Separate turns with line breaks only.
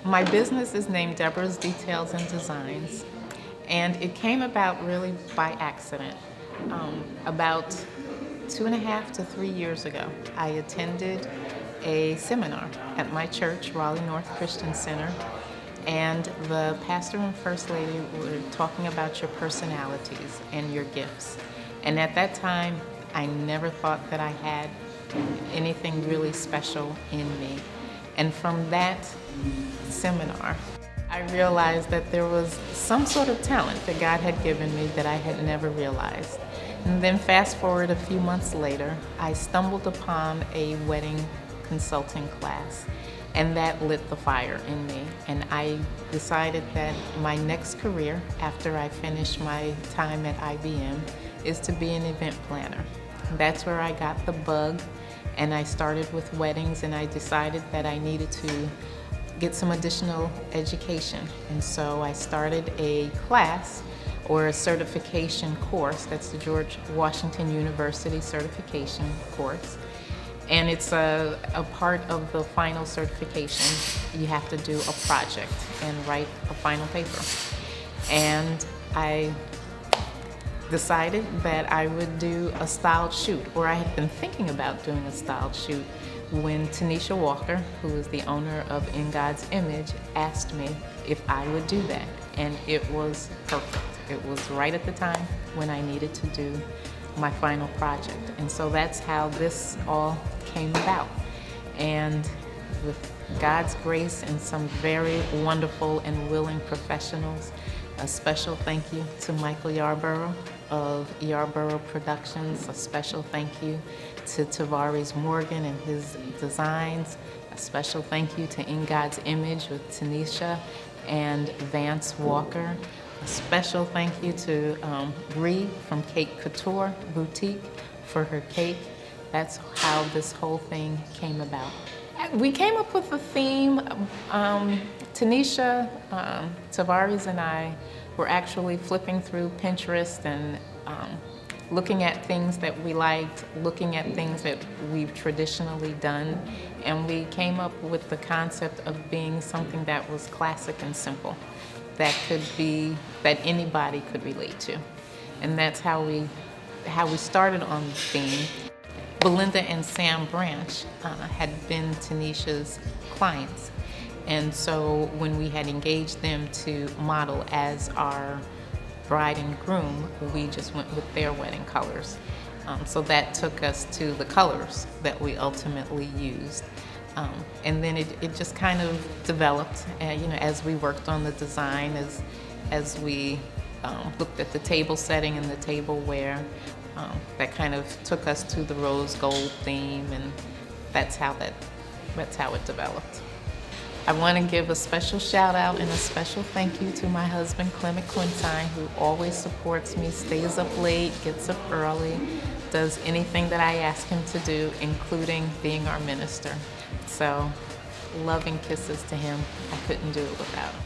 My business is named Debra's Details and Designs, and it came about really by accident. About 2.5 to 3 years ago, I attended a seminar at my church, Raleigh North Christian Center, and the pastor and first lady were talking about your personalities and your gifts. And at that time, I never thought that I had anything really special in me. And from that seminar, I realized that there was some sort of talent that God had given me that I had never realized. And then fast forward a few months later, I stumbled upon a wedding consulting class, and that lit the fire in me. And I decided that my next career, after I finished my time at IBM, is to be an event planner. That's where I got the bug, and I started with weddings, and I decided that I needed to get some additional education. And so I started a class or a certification course. That's the George Washington University certification course. And it's a part of the final certification. You have to do a project and write a final paper. And I decided that I would do a styled shoot, or I had been thinking about doing a styled shoot when Tanisha Walker, who is the owner of In God's Image, asked me if I would do that. And it was perfect. It was right at the time when I needed to do my final project. And so that's how this all came about. And with God's grace and some very wonderful and willing professionals, a special thank you to Michael Yarborough of Yarborough Productions. A special thank you to Tavares Morgan and his designs. A special thank you to In God's Image with Tanisha and Vance Walker. A special thank you to Bree from Cake Couture Boutique for her cake. That's how this whole thing came about. We came up with a theme. Tanisha, Tavares, and I were actually flipping through Pinterest and looking at things that we liked, looking at things that we've traditionally done, and we came up with the concept of being something that was classic and simple, that anybody could relate to. And that's how we started on the theme. Belinda and Sam Branch had been Tanisha's clients. And so when we had engaged them to model as our bride and groom, we just went with their wedding colors. So that took us to the colors that we ultimately used. And then it just kind of developed, as we worked on the design, as we looked at the table setting and the tableware. That kind of took us to the rose gold theme, and that's how it developed. I want to give a special shout out and a special thank you to my husband, Clement Quintine, who always supports me, stays up late, gets up early, does anything that I ask him to do, including being our minister. So, loving kisses to him. I couldn't do it without him.